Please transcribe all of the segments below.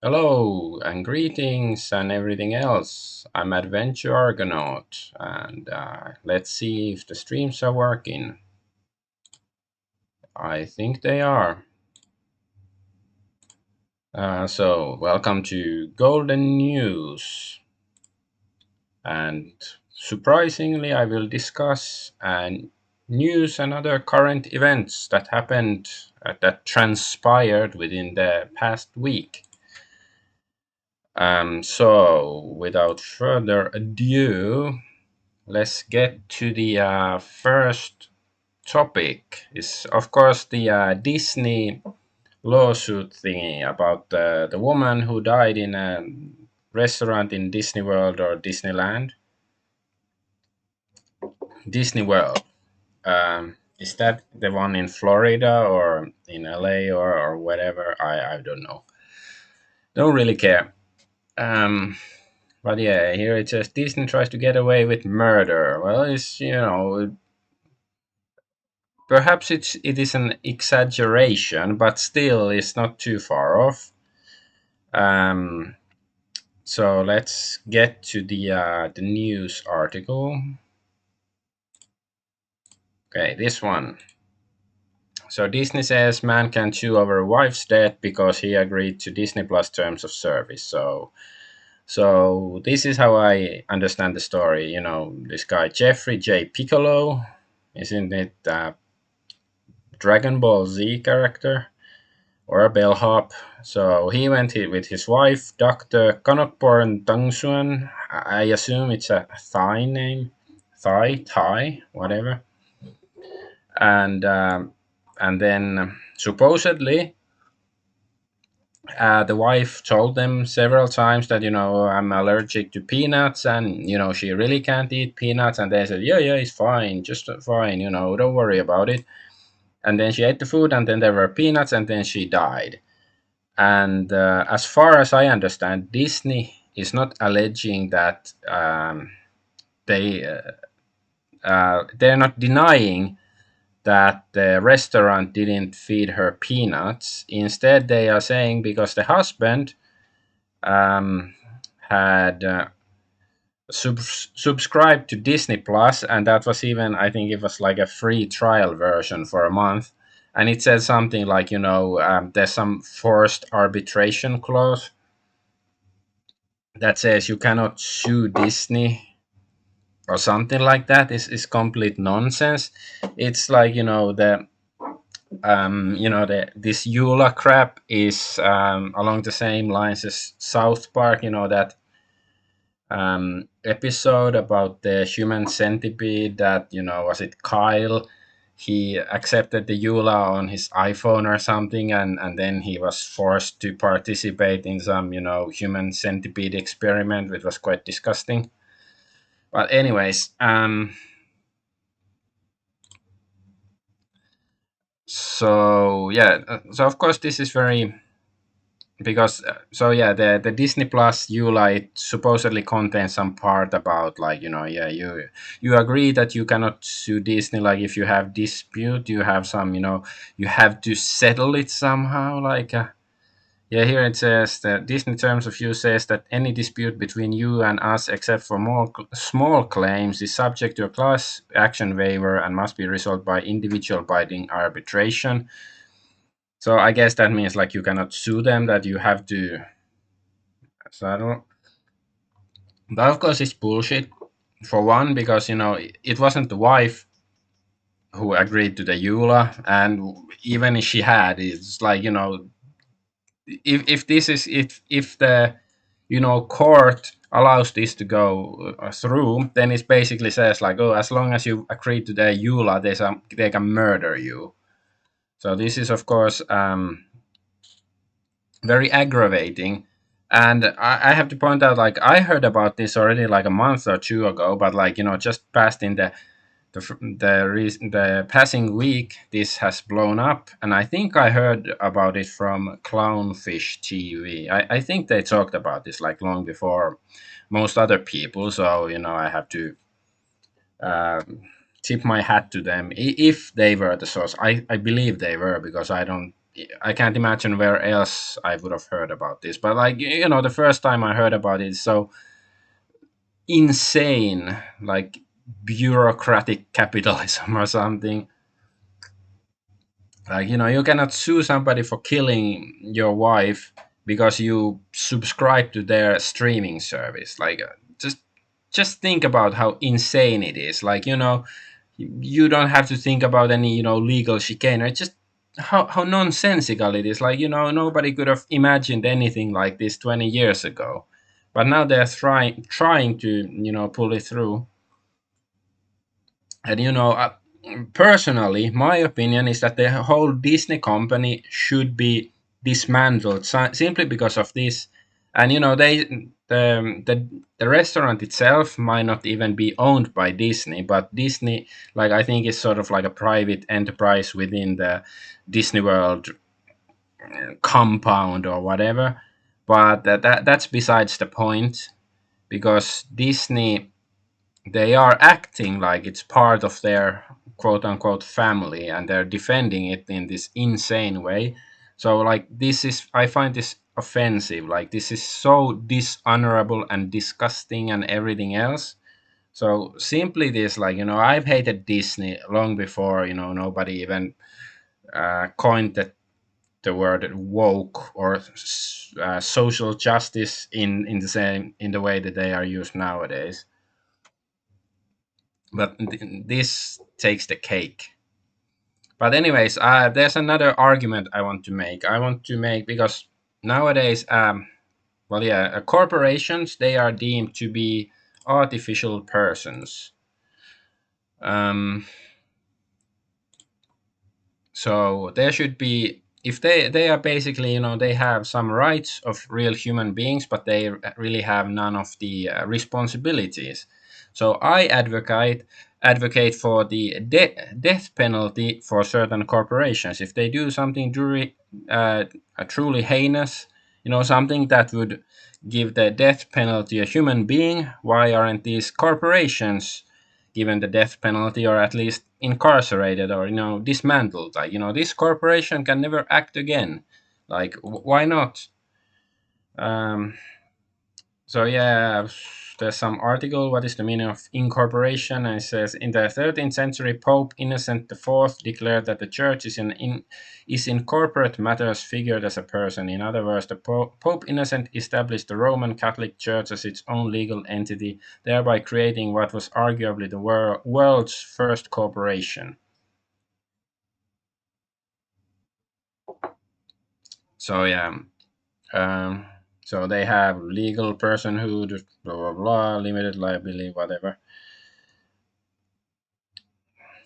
Hello and greetings and everything else. I'm Adventure Argonaut and let's see if the streams are working. I think they are. So, welcome to Golden News. And surprisingly, I will discuss news and other current events that happened, that transpired within the past week. So, without further ado, let's get to the first topic. Is of course the Disney lawsuit thingy about the woman who died in a restaurant in Disney World or Disneyland. Disney World. Is that the one in Florida or in LA or whatever? I don't know. Don't really care. Um, but yeah, here it says Disney tries to get away with murder. Well, it's perhaps it is an exaggeration, but still it's not too far off. Um, so let's get to the news article. Okay, this one. So Disney says man can sue over wife's death because he agreed to Disney Plus terms of service. So this is how I understand the story. This guy Jeffrey J. Piccolo, isn't it? Dragon Ball Z character or a bellhop. So he went with his wife, Dr. Kanokporn Tangsuan. I assume it's a Thai name, Thai, whatever. And then supposedly the wife told them several times that I'm allergic to peanuts, and she really can't eat peanuts. And they said, yeah, it's fine, just fine, don't worry about it. And then she ate the food, and then there were peanuts, and then she died. And as far as I understand, Disney is not alleging that they're not denying that the restaurant didn't feed her peanuts. Instead, they are saying because the husband um, had subscribed to Disney Plus, and that was even, I think it was like a free trial version for a month. And it said something like, there's some forced arbitration clause that says you cannot sue Disney or something like that. Is complete nonsense. It's like the this Eula crap is along the same lines as South Park. That episode about the human centipede that was it Kyle. He accepted the Eula on his iPhone or something, and then he was forced to participate in some human centipede experiment, which was quite disgusting. But anyways, so yeah, so of course this is very because so yeah, the Disney Plus EULA, it supposedly contains some part about like yeah, you agree that you cannot sue Disney, like if you have dispute, you have some you have to settle it somehow, like yeah, here it says that Disney terms of use says that any dispute between you and us, except for more small claims, is subject to a class action waiver and must be resolved by individual binding arbitration. So I guess that means like you cannot sue them; that you have to settle. But of course, it's bullshit. For one, because it wasn't the wife who agreed to the EULA, and even if she had, it's like if this is if the court allows this to go through, then it basically says like, oh, as long as you agree to the EULA, they can murder you. So this is of course very aggravating. And I have to point out, like, I heard about this already like a month or two ago, but like just past in the passing week, this has blown up, and I think I heard about it from Clownfish TV. I think they talked about this like long before most other people, so I have to um, tip my hat to them if they were the source. I believe they were, because I don't I can't imagine where else I would have heard about this. But like the first time I heard about it, so insane, like bureaucratic capitalism or something. Like you cannot sue somebody for killing your wife because you subscribe to their streaming service. Like just think about how insane it is. Like you don't have to think about any legal chicanery. Just how nonsensical it is. Like nobody could have imagined anything like this 20 years ago, but now they're trying to pull it through. And personally, my opinion is that the whole Disney company should be dismantled simply because of this. And the restaurant itself might not even be owned by Disney, but Disney, like I think, is sort of like a private enterprise within the Disney World compound or whatever. But that's besides the point, because Disney, they are acting like it's part of their quote unquote family, and they're defending it in this insane way. So like I find this offensive. Like this is so dishonorable and disgusting and everything else. So simply this, like I've hated Disney long before nobody even coined the word woke or social justice in the same in the way that they are used nowadays. But this takes the cake. But anyways, there's another argument I want to make. I want to make because nowadays, well, yeah, corporations, they are deemed to be artificial persons. Um, so there should be, if they are basically they have some rights of real human beings, but they really have none of the responsibilities. So I advocate for the death penalty for certain corporations if they do something uh, truly heinous, something that would give the death penalty a human being. Why aren't these corporations given the death penalty, or at least incarcerated, or dismantled? Like this corporation can never act again. Like why not? um so yeah, there's some article, what is the meaning of incorporation, and it says in the 13th century Pope Innocent IV declared that the church is in corporate matters figured as a person. In other words, the Pope Innocent established the Roman Catholic Church as its own legal entity, thereby creating what was arguably the world's first corporation. So yeah, um, so they have legal personhood, blah blah blah, limited liability, whatever.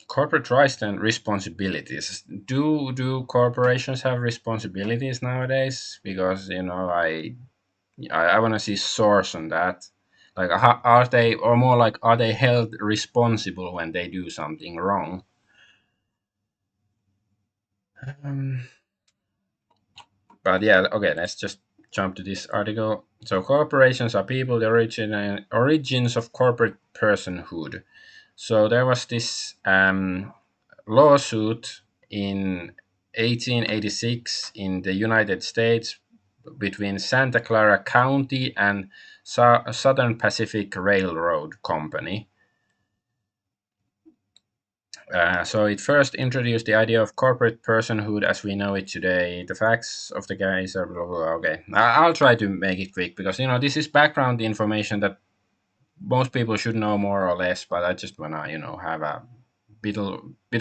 Corporate rights and responsibilities. Do corporations have responsibilities nowadays? Because I want to see source on that. Like, are they, or more like, are they held responsible when they do something wrong? Um, but yeah, okay, let's just jump to this article. So corporations are people, the origins of corporate personhood. So there was this lawsuit in 1886 in the United States between Santa Clara County and Southern Pacific Railroad Company. So it first introduced the idea of corporate personhood as we know it today. The facts of the case are blah, blah, blah. Okay, I'll try to make it quick because this is background information that most people should know more or less. But I just wanna have a bit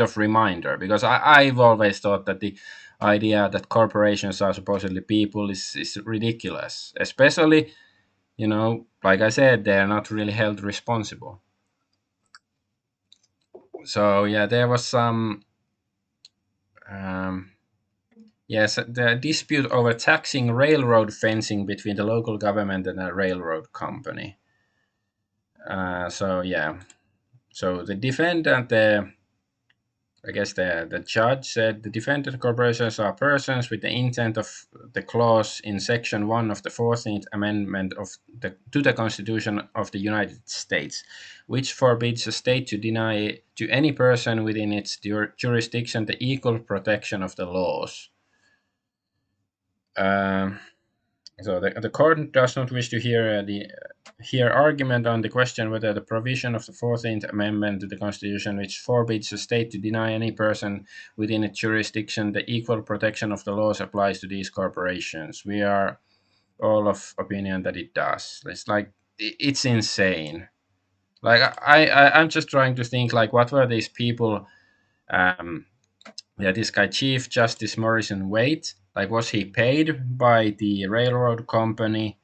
of reminder, because I've always thought that the idea that corporations are supposedly people is ridiculous, especially like I said, they are not really held responsible. So yeah, there was some. Um, Yes, the dispute over taxing railroad fencing between the local government and a railroad company. So yeah, so the defendant, I guess the judge said the defendant corporations are persons with the intent of the clause in Section 1 of the 14th Amendment to the Constitution of the United States, which forbids a state to deny to any person within its jurisdiction the equal protection of the laws. Um, so the court does not wish to hear argument on the question whether the provision of the 14th Amendment to the Constitution, which forbids a state to deny any person within its jurisdiction the equal protection of the laws, applies to these corporations. We are all of opinion that it does. It's like it's insane. Like I'm just trying to think like what were these people? Um, yeah, this guy Chief Justice Morrison Waite. Like, was he paid by the railroad company,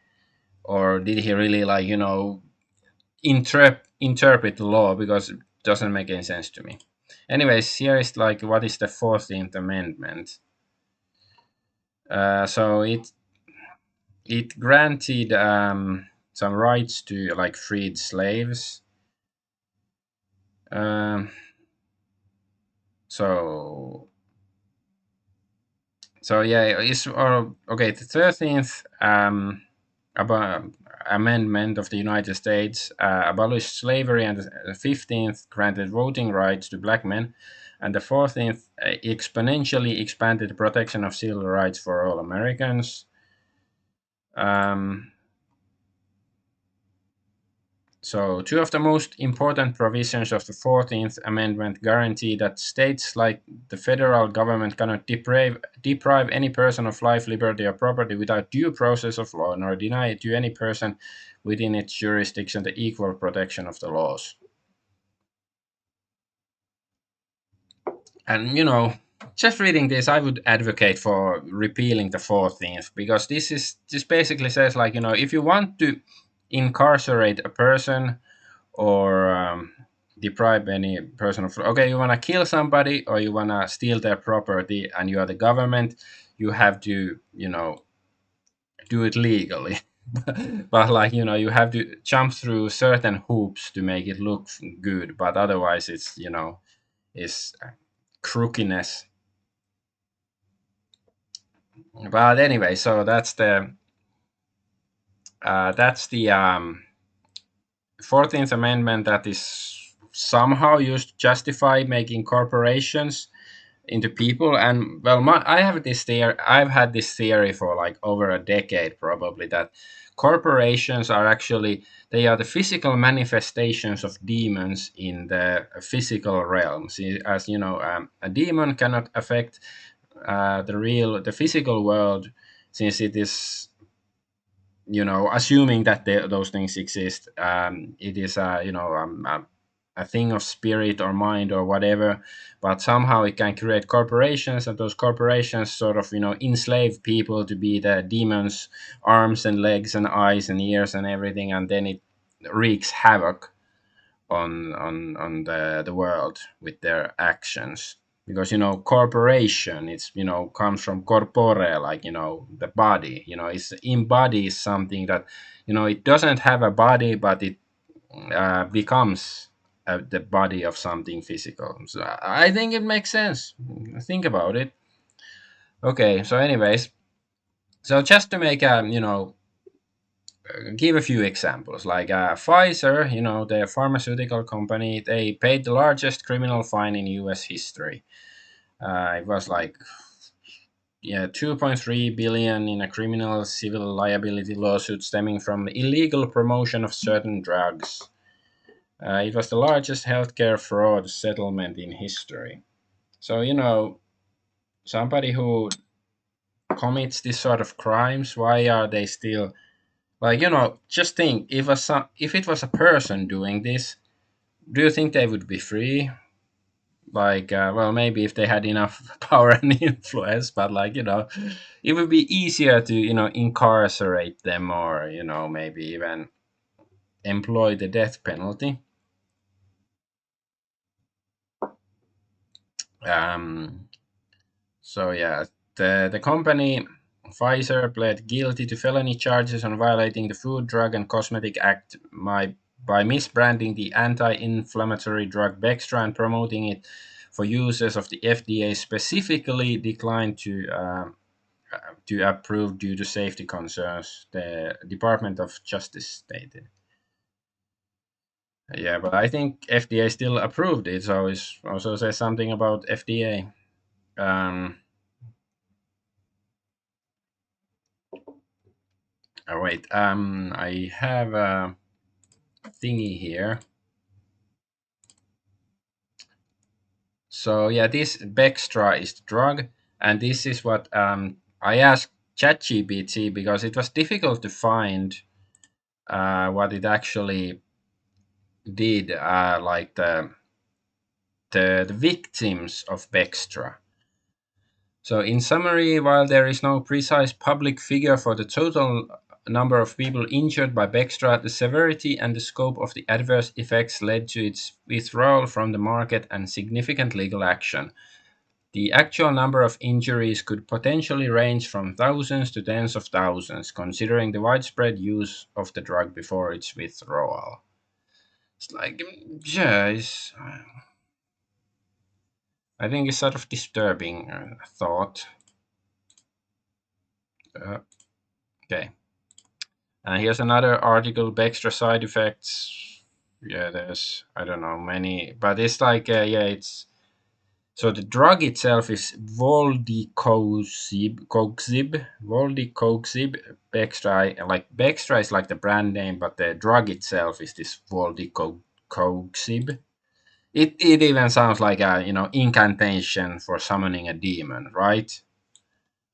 or did he really like interpret the law? Because it doesn't make any sense to me. Anyways, here is like what is the 14th Amendment? So it granted some rights to like freed slaves. Um, so so yeah, it's or okay. The 13th about amendment of the United States abolished slavery, and the 15th granted voting rights to black men, and the 14th exponentially expanded the protection of civil rights for all Americans. Um, So, two of the most important provisions of the 14th Amendment guarantee that states like the federal government cannot deprive any person of life, liberty, or property without due process of law, nor deny it to any person within its jurisdiction the equal protection of the laws. And, just reading this, I would advocate for repealing the 14th because this basically says, like, if you want to incarcerate a person or deprive any person of, okay, you want to kill somebody or you want to steal their property and you are the government, you have to do it legally. But like, you have to jump through certain hoops to make it look good, but otherwise it's is crookiness. But anyway, so that's the 14th Amendment that is somehow used to justify making corporations into people. And well, I have this theory. I've had this theory for like over a decade, probably, that corporations are actually they are the physical manifestations of demons in the physical realm. See, as you know, a demon cannot affect the physical world, since it is assuming that those things exist. It is a thing of spirit or mind or whatever, but somehow it can create corporations, and those corporations sort of enslave people to be the demons' arms and legs and eyes and ears and everything, and then it wreaks havoc on the world with their actions. Because corporation, it's comes from corpore, like the body. It's embodies something that it doesn't have a body, but it becomes the body of something physical. So I think it makes sense. Think about it. Okay, so anyways, so just to make a give a few examples. Like Pfizer, the pharmaceutical company, they paid the largest criminal fine in U.S. history. It was like 2.3 billion in a criminal civil liability lawsuit stemming from illegal promotion of certain drugs. It was the largest healthcare fraud settlement in history. So somebody who commits this sort of crimes, why are they still like just think if it was a person doing this, do you think they would be free? Like well, maybe if they had enough power and influence, but like it would be easier to incarcerate them, or maybe even employ the death penalty. um So yeah, the company Pfizer pled guilty to felony charges on violating the Food, Drug, and Cosmetic Act by misbranding the anti-inflammatory drug Bextra and promoting it for uses of the FDA specifically declined to approve due to safety concerns. The Department of Justice stated. Yeah, but I think FDA still approved it, so it also says something about FDA. Um, Oh, wait. I have a thingy here. So yeah, this Bextra is the drug, and this is what I asked ChatGPT because it was difficult to find what it actually did, like the victims of Bextra. So, in summary, while there is no precise public figure for the total number of people injured by Bextra, the severity and the scope of the adverse effects led to its withdrawal from the market and significant legal action. The actual number of injuries could potentially range from thousands to tens of thousands, considering the widespread use of the drug before its withdrawal. It's like, yeah, I think it's sort of disturbing thought. Uh, okay. Here's another article: Extra side effects. Yeah, there's I don't know many, but it's like yeah, it's so the drug itself is Voldicoxib, Bextra. Like Bextra is like the brand name, but the drug itself is this Voldicoxib. It even sounds like a incantation for summoning a demon, right?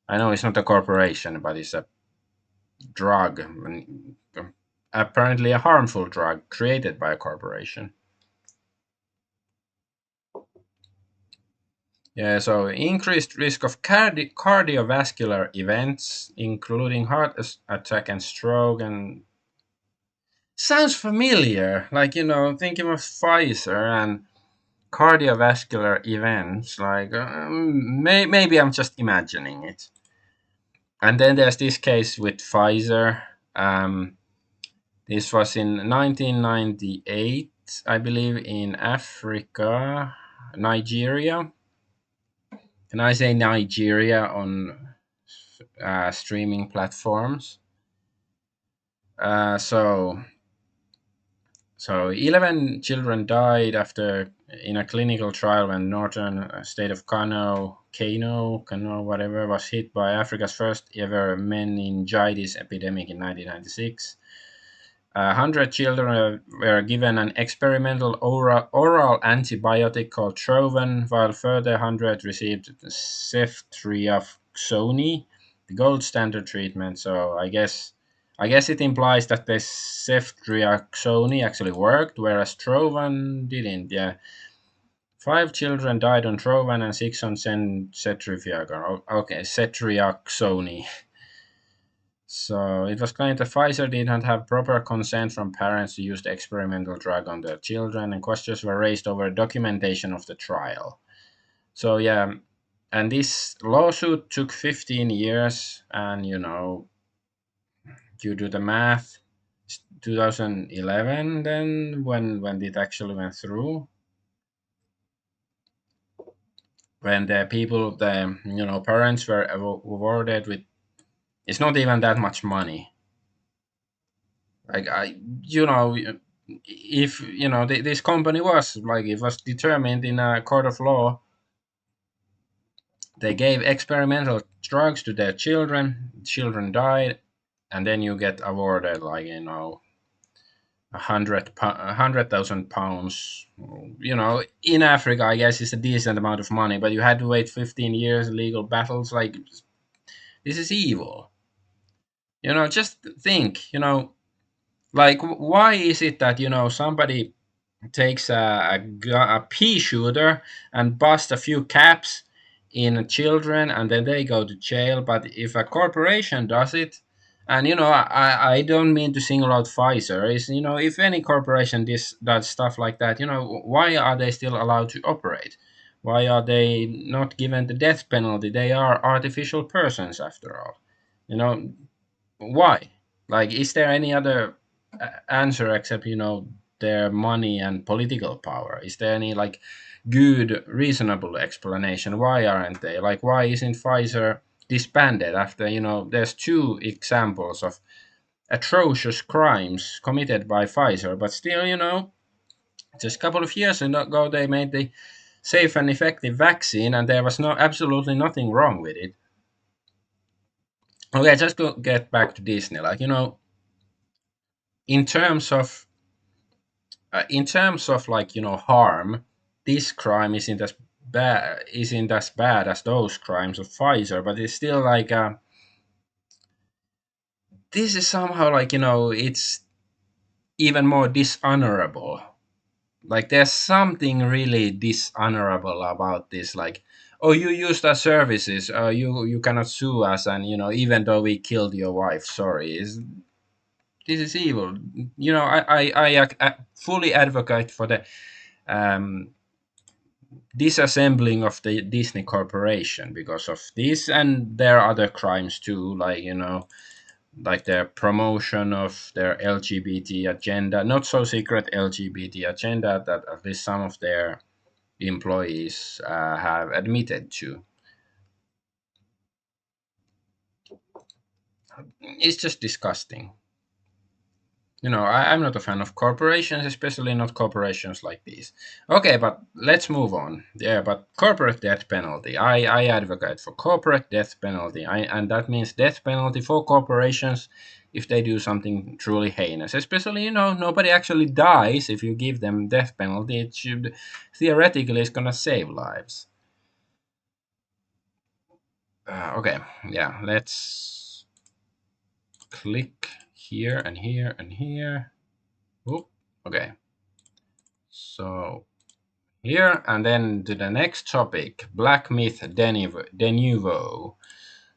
I know it's not a corporation, but it's a drug, apparently a harmful drug created by a corporation. Yeah, so increased risk of cardiovascular events, including heart attack and stroke, and sounds familiar. Like thinking of Pfizer and cardiovascular events. Like maybe I'm just imagining it. And then there's this case with Pfizer. Um, This was in 1998, I believe, in Africa, Nigeria. And I say Nigeria on streaming platforms. Uh, so, so 11 children died after in a clinical trial when northern state of Kano, whatever, was hit by Africa's first ever meningitis epidemic in 1996. 100 children were given an experimental oral antibiotic called Trovan, while further 100 received ceftriaxone, the gold standard treatment. So I guess it implies that the ceftriaxone actually worked, whereas Trovan didn't. Yeah, 5 children died on Trovan and 6 on cetriaxone. Okay, cetriaxone. So it was claimed that Pfizer did not have proper consent from parents to use the experimental drug on their children, and questions were raised over documentation of the trial. So yeah, and this lawsuit took 15 years, and you do the math. 2011 then when it actually went through, when the people, the parents were awarded with, it's not even that much money. Like if this company was like, it was determined in a court of law, they gave experimental drugs to their children died, and then you get awarded like £100,000. In Africa, I guess it's a decent amount of money, but you had to wait 15 years legal battles. Like, this is evil. Just think. Like, why is it that somebody takes a pea shooter and busts a few caps in children, and then they go to jail? But if a corporation does it, and I don't mean to single out Pfizer, is if any corporation does stuff like that, why are they still allowed to operate? Why are they not given the death penalty? They are artificial persons after all. you know why? Like, is there any other answer except their money and political power? Is there any like good, reasonable explanation? Why aren't they? Like, why isn't Pfizer disbanded after there's two examples of atrocious crimes committed by Pfizer, but still just a couple of years ago they made the safe and effective vaccine, and there was absolutely nothing wrong with it. Okay, just to get back to Disney, like in terms of like harm, this crime isn't as bad as those crimes of Pfizer, but it's still like this is somehow like it's even more dishonorable. Like there's something really dishonorable about this. Like, oh, you used our services, you cannot sue us, and even though we killed your wife, sorry, this is evil. I fully advocate for the um, disassembling of the Disney Corporation because of this, and there are other crimes too, like like their promotion of their LGBT agenda, not so secret LGBT agenda that at least some of their employees have admitted to. It's just disgusting. I'm not a fan of corporations, especially not corporations like these. Okay, but let's move on. Yeah, but corporate death penalty. I advocate for corporate death penalty. And that means death penalty for corporations if they do something truly heinous. Especially, nobody actually dies if you give them death penalty. It should theoretically is gonna save lives. Okay, yeah, let's click here and here and here. Oop, okay. So here and then to the next topic, Black Myth Denuvo.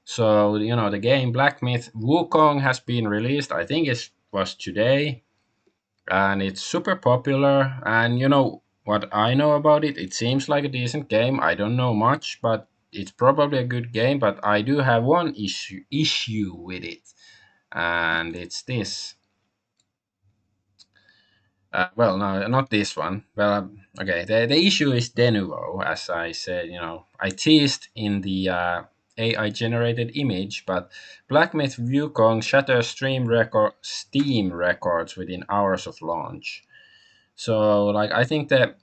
So the game Black Myth Wukong has been released. I think it was today, and it's super popular. And what I know about it, it seems like a decent game. I don't know much, but it's probably a good game. But I do have one issue with it, and it's this. Well, no, not this one. Well, okay. The issue is Denuvo, as I said. I teased in the AI generated image, but Black Myth Wukong shatters Steam records within hours of launch. So, like, I think that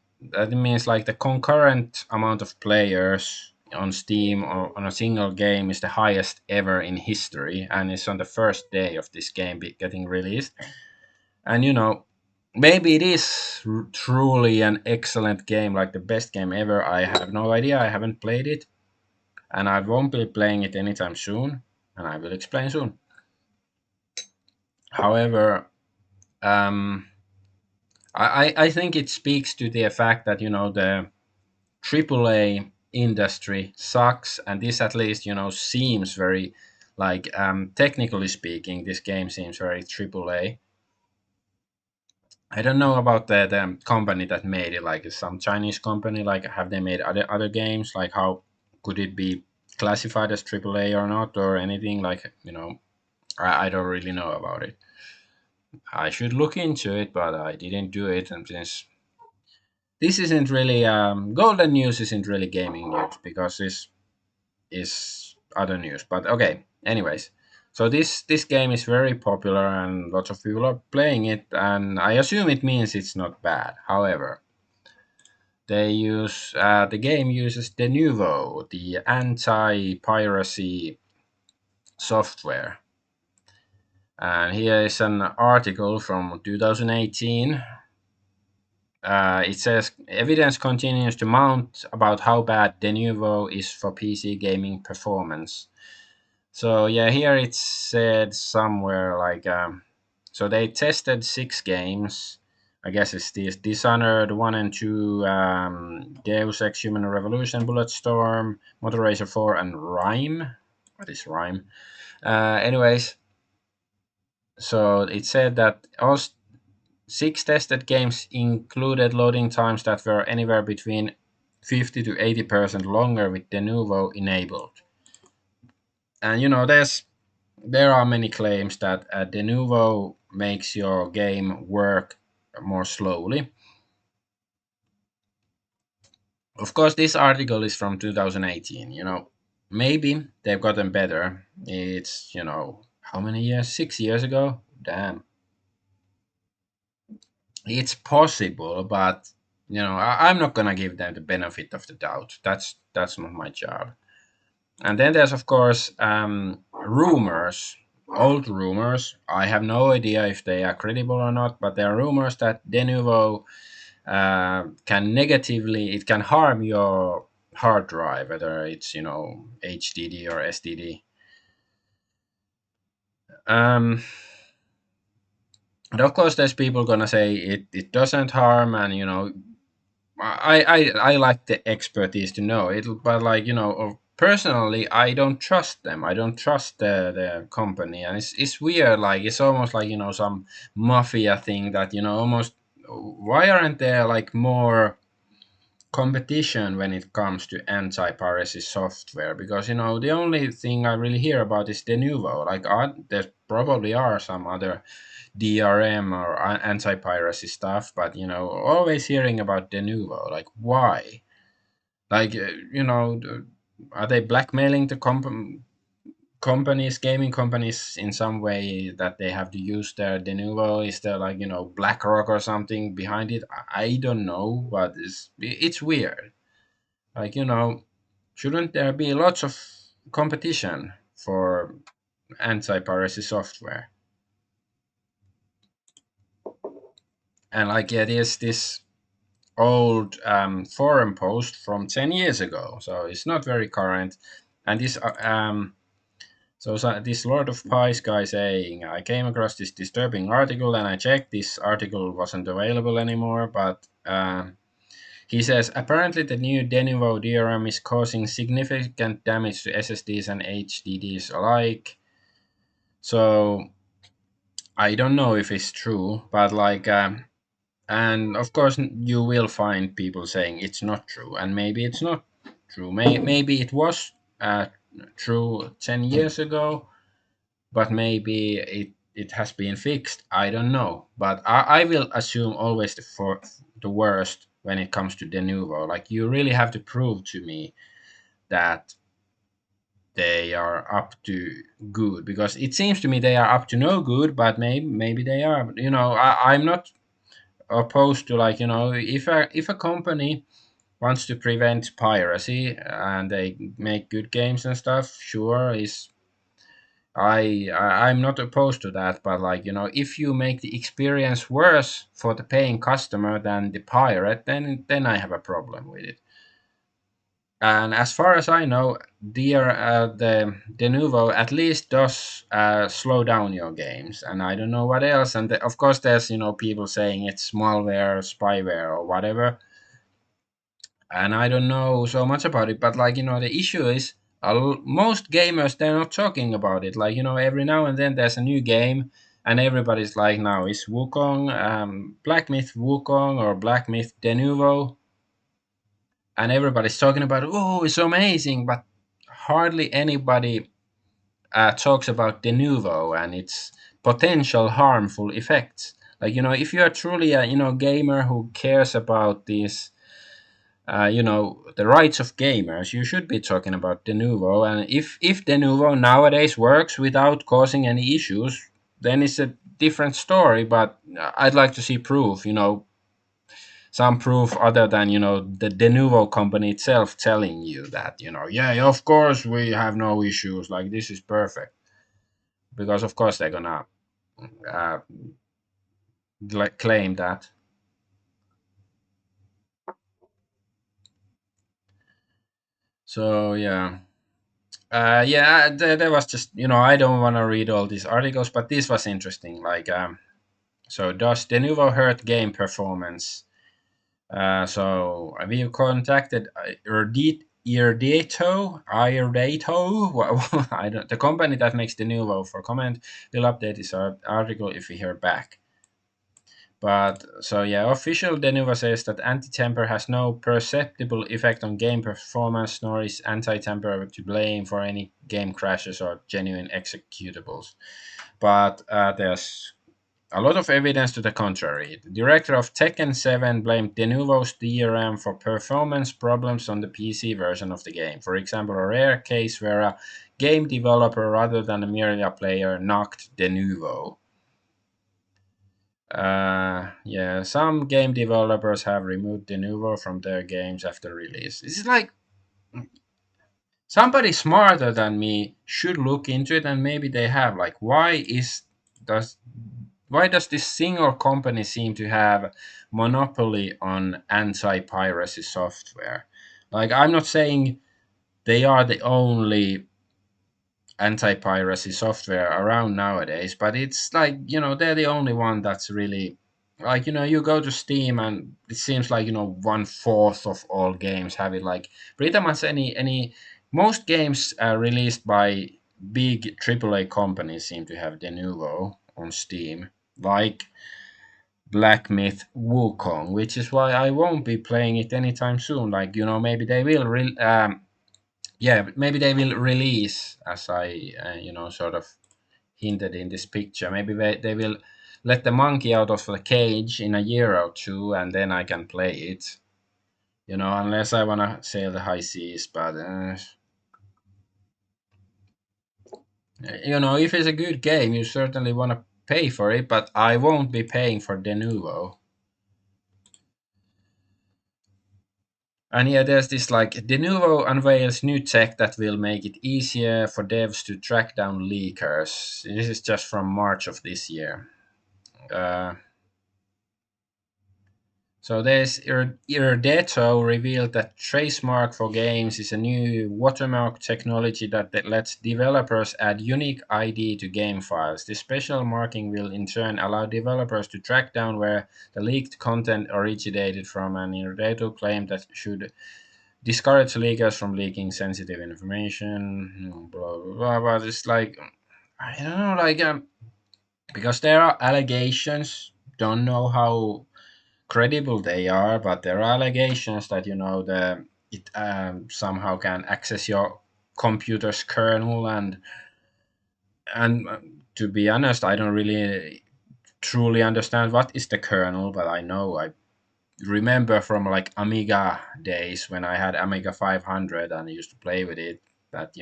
means like the concurrent amount of players on Steam or on a single game is the highest ever in history, and it's on the first day of this game getting released. And maybe it is truly an excellent game, like the best game ever. I have no idea. I haven't played it, and I won't be playing it anytime soon. And I will explain soon. However, um, I think it speaks to the fact that the AAA industry sucks, and this at least seems very like technically speaking, this game seems very AAA. I don't know about the company that made it. Like some Chinese company. Like have they made other games? Like how could it be classified as AAA or not or anything? Like I don't really know about it. I should look into it, but I didn't do it. And since this isn't really golden news, isn't really gaming news because this is other news. But okay, anyways. So this game is very popular and lots of people are playing it, and I assume it means it's not bad. However, the game uses Denuvo, the anti-piracy software. And here is an article from 2018. It says evidence continues to mount about how bad Denuvo is for PC gaming performance. So yeah, here it said somewhere like so they tested 6 games. I guess it's this Dishonored 1 and 2, Deus Ex Human Revolution, Bulletstorm, Motor Racer 4, and Rhyme. What is Rhyme? Anyways, so it said that all 6 tested games included loading times that were anywhere between 50 to 80% longer with Denuvo enabled. And there are many claims that Denuvo makes your game work more slowly. Of course, this article is from 2018. Maybe they've gotten better. It's how many years? 6 years ago. Damn, it's possible, but I'm not gonna give them the benefit of the doubt. That's not my job. And then there's of course rumors, old rumors. I have no idea if they are credible or not, but there are rumors that Denuvo can negatively, it can harm your hard drive, whether it's HDD or SDD. Um, and of course, there's people gonna say it doesn't harm, and I like the expertise to know it, but like personally, I don't trust them. I don't trust the company, and it's weird. Like it's almost like some mafia thing that almost. Why aren't there like more competition when it comes to anti-piracy software? Because the only thing I really hear about is Denuvo. Like there probably are some other DRM or anti-piracy stuff, but always hearing about Denuvo. Like why? Like are they blackmailing the companies, gaming companies, in some way that they have to use their Denuvo? Is there like BlackRock or something behind it? I don't know, but it's weird. Like shouldn't there be lots of competition for anti-piracy software? And like yeah, there's this old forum post from 10 years ago, so it's not very current. And this Lord of Pies guy saying, I came across this disturbing article and I checked. This article wasn't available anymore, but he says apparently the new Denuvo DRM is causing significant damage to SSDs and HDDs alike. So I don't know if it's true, but like, and of course you will find people saying it's not true, and maybe it's not true. Maybe it was true 10 years ago, but maybe it has been fixed. I don't know, but I will assume always the worst when it comes to Denuvo. Like you really have to prove to me that they are up to good, because it seems to me they are up to no good, but maybe they are. I'm not opposed to, like if a company wants to prevent piracy and they make good games and stuff, sure, is I'm not opposed to that. But like if you make the experience worse for the paying customer than the pirate, then I have a problem with it. And as far as I know, the Denuvo at least does slow down your games, and I don't know what else. And of course, there's people saying it's malware, spyware, or whatever, and I don't know so much about it. But like the issue is, most gamers, they're not talking about it. Like every now and then there's a new game, and everybody's like, now is Wukong, Black Myth Wukong or Black Myth Denuvo, and everybody's talking about, oh, it's so amazing, but hardly anybody talks about Denuvo and its potential harmful effects. Like if you are truly a gamer who cares about these the rights of gamers, you should be talking about Denuvo. And if Denuvo nowadays works without causing any issues, then it's a different story. But I'd like to see proof, some proof other than the Denuvo company itself telling you that yeah, of course we have no issues, like this is perfect, because of course they're gonna uh, like claim that. So yeah, yeah, there was just I don't want to read all these articles, but this was interesting. Like so does Denuvo hurt game performance? So we contacted Irdato, I don't, the company that makes the Nuvo, for comment. We'll update this article if we hear back. But so yeah, official Denuvo says that anti-temper has no perceptible effect on game performance, nor is anti-temper to blame for any game crashes or genuine executables. But there's a lot of evidence to the contrary. The director of Tekken 7 blamed Denuvo's DRM for performance problems on the PC version of the game. For example, a rare case where a game developer rather than a merely a player knocked Denuvo. Yeah, some game developers have removed Denuvo from their games after release. It's like somebody smarter than me should look into it, and maybe they have. Like, does why does this single company seem to have monopoly on anti-piracy software? Like, I'm not saying they are the only anti-piracy software around nowadays, but it's like, they're the only one that's really, like, you go to Steam and it seems like, one fourth of all games have it. Like, pretty much any most games released by big AAA companies seem to have Denuvo on Steam, like Black Myth Wukong, which is why I won't be playing it anytime soon. Like, maybe they will yeah, maybe they will release, as I sort of hinted in this picture. Maybe they will let the monkey out of the cage in a year or two, and then I can play it. Unless I wanna sail the high seas. But if it's a good game, you certainly wanna pay for it. But I won't be paying for Denuvo. And yeah, there's this like Denuvo unveils new tech that will make it easier for devs to track down leakers. This is just from March of this year. Uh, so there's Irdeto revealed that Tracemark for games is a new watermark technology that lets developers add unique ID to game files. This special marking will in turn allow developers to track down where the leaked content originated from, and Irdeto claimed that should discourage leakers from leaking sensitive information. Blah blah blah. But it's like, I don't know, like because there are allegations. Don't know how credible they are, but there are allegations that the it somehow can access your computer's kernel, and to be honest, I don't really truly understand what is the kernel, but I know I remember from like Amiga days when I had Amiga 500 and I used to play with it, that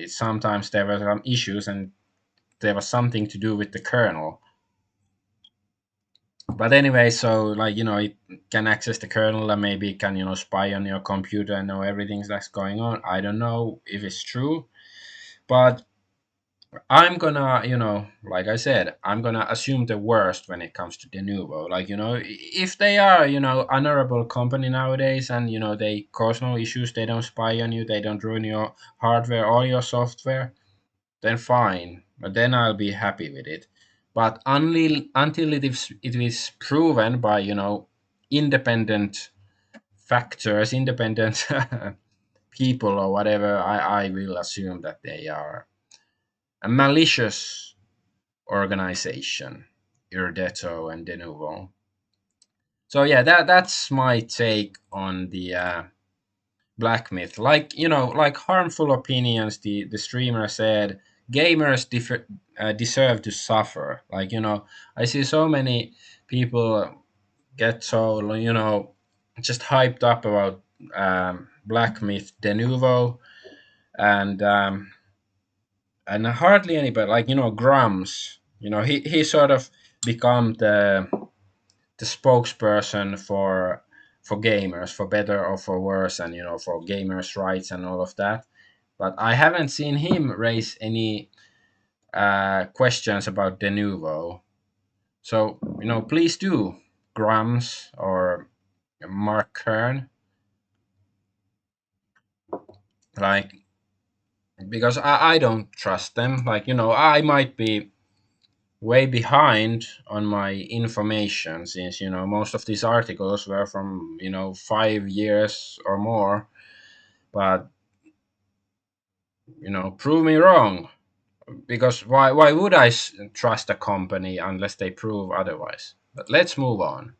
sometimes there were some issues and there was something to do with the kernel. But anyway, so like it can access the kernel and maybe it can spy on your computer and know everything that's going on. I don't know if it's true, but I'm gonna, like I said, I'm gonna assume the worst when it comes to Denuvo. Like, if they are, honorable company nowadays, and they cause no issues, they don't spy on you, they don't ruin your hardware or your software, then fine. But then I'll be happy with it. But until it is proven by independent factors, independent people or whatever, I will assume that they are a malicious organization, Irdeto and Denuvo. So yeah, that's my take on the Black Myth. Like like harmful opinions. The streamer said gamers deserve to suffer. Like I see so many people get so just hyped up about Black Myth Denuvo, and hardly anybody, like Grums. He sort of become the spokesperson for gamers, for better or for worse, and for gamers' rights and all of that. But I haven't seen him raise any questions about Denuvo. So please do, Grums or Mark Kern, like, because I don't trust them. Like I might be way behind on my information, since most of these articles were from 5 years or more. But prove me wrong, because why would I trust a company unless they prove otherwise? But let's move on.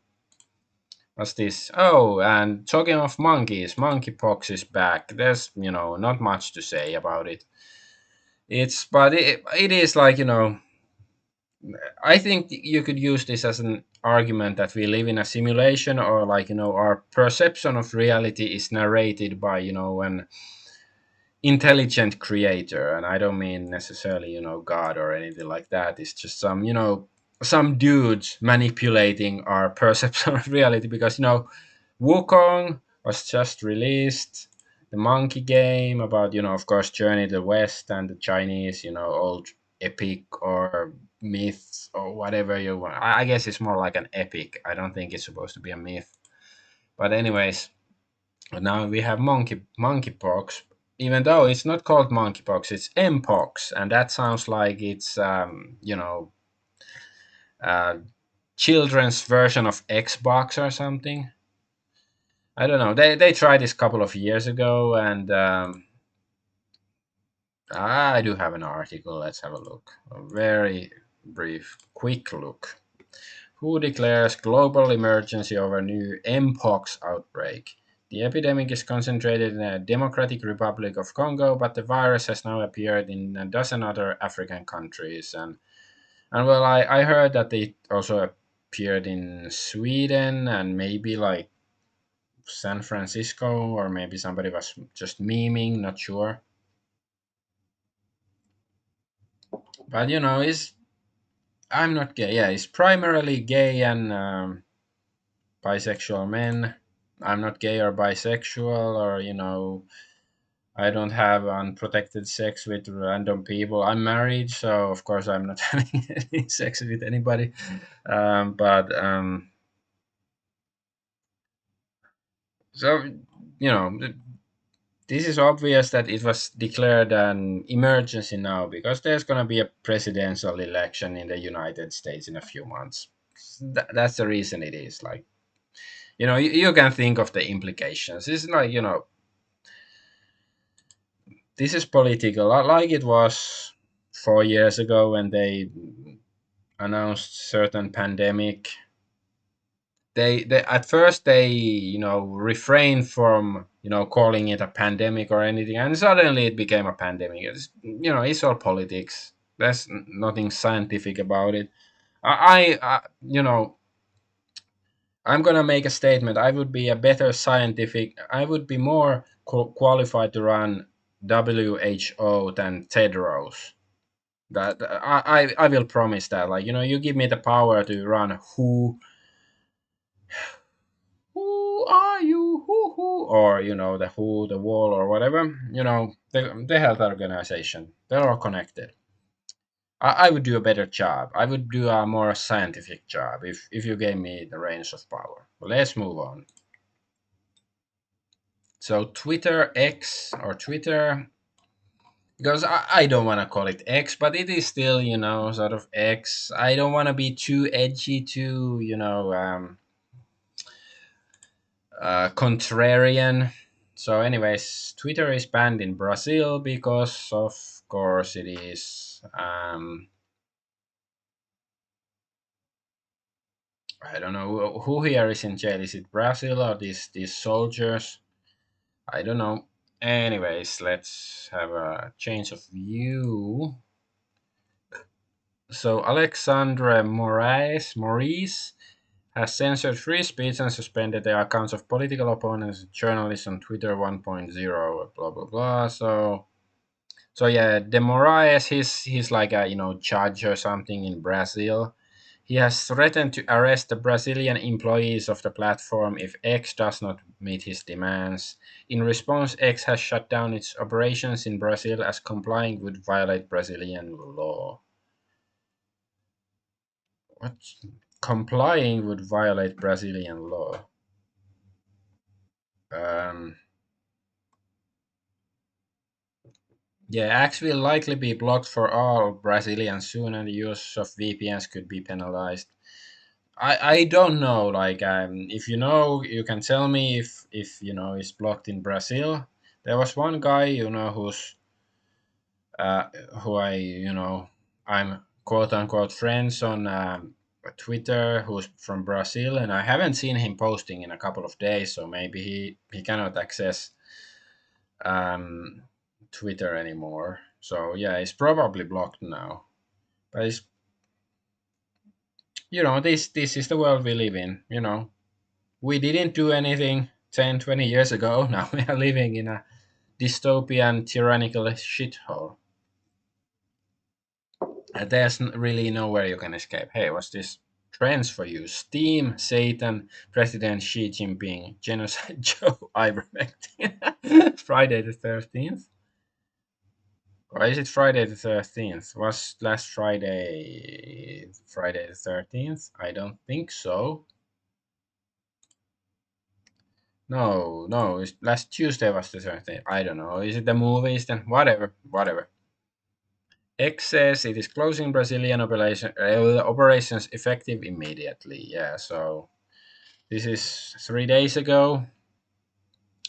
What's this? Oh, and talking of monkeys, monkeypox is back. There's not much to say about it. It is like I think you could use this as an argument that we live in a simulation, or like our perception of reality is narrated by an intelligent creator. And I don't mean necessarily God or anything like that. It's just some dudes manipulating our perception of reality, because Wukong was just released. the monkey game about, of course, Journey to the West and the Chinese, old epic or myth or whatever you want. I guess it's more like an epic. I don't think it's supposed to be a myth. But anyways, now we have monkeypox. Even though it's not called monkeypox, it's mpox, and that sounds like it's uh, children's version of Xbox or something. I don't know. They tried this a couple of years ago, and I do have an article. Let's have a look. A very brief, quick look. Who declares global emergency over new mpox outbreak? The epidemic is concentrated in the Democratic Republic of Congo, but the virus has now appeared in a dozen other African countries. And well, I heard that it also appeared in Sweden and maybe like San Francisco, or maybe somebody was just memeing, not sure. But is I'm not gay. Yeah, it's primarily gay and bisexual men. I'm not gay or bisexual, or I don't have unprotected sex with random people. I'm married, so of course I'm not having any sex with anybody. But so this is obvious that it was declared an emergency now because there's going to be a presidential election in the United States in a few months. That's the reason it is like, you can think of the implications. It's like, this is political, like it was 4 years ago when they announced certain pandemic. They at first they refrained from calling it a pandemic or anything, and suddenly it became a pandemic. It's all politics. There's nothing scientific about it. I'm gonna make a statement. I would be a better scientific. I would be more qualified to run WHO than Tedros. That I will promise that. Like, you give me the power to run who are you, who, or the who, the wall, or whatever. The health organization. They're all connected. I would do a better job. I would do a more scientific job if you gave me the reins of power. Let's move on. So Twitter X or Twitter, because I don't want to call it X, but it is still, sort of X. I don't want to be too edgy, too, contrarian. So, anyways, Twitter is banned in Brazil because, of course, it is. I don't know who here is in jail. Is it Brazil or these soldiers? I don't know. Anyways, let's have a change of view. So Alexandre Maurice has censored free speech and suspended the accounts of political opponents and journalists on Twitter 1.0, blah blah blah. So yeah, De Moraes, he's like a judge or something in Brazil. He has threatened to arrest the Brazilian employees of the platform if X does not meet his demands. In response, X has shut down its operations in Brazil as complying would violate Brazilian law. What? Complying would violate Brazilian law. Um, yeah, X will likely be blocked for all Brazilians soon, and the use of VPNs could be penalized. I don't know. Like, if you know, you can tell me if it's blocked in Brazil. There was one guy uh, who I'm quote unquote friends on Twitter, who's from Brazil, and I haven't seen him posting in a couple of days. So maybe he cannot access um, Twitter anymore. So yeah, it's probably blocked now. But it's this is the world we live in. We didn't do anything 10, 20 years ago. Now we are living in a dystopian, tyrannical shithole. There's really nowhere you can escape. Hey, what's this trends for you: Steam, Satan, President Xi Jinping, Genocide Joe, Ivermectin, Friday the 13th. Or is it Friday the 13th? Was last Friday the 13th? I don't think so. No, no, last Tuesday was the 13th. I don't know. Is it the movies then? Whatever, whatever. X says it is closing Brazilian operations effective immediately. Yeah, so this is 3 days ago.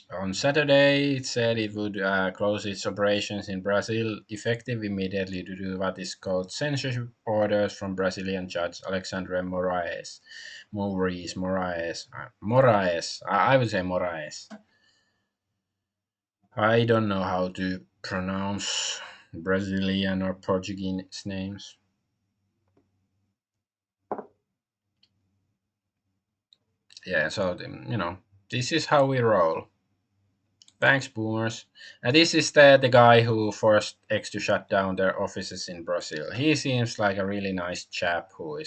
On Saturday, it said it would close its operations in Brazil effective immediately due to what is called censorship orders from Brazilian Judge Alexandre Moraes. Moraes. I would say Moraes. I don't know how to pronounce Brazilian or Portuguese names. Yeah, so this is how we roll. Thanks, boomers. And this is the guy who forced X to shut down their offices in Brazil. He seems like a really nice chap who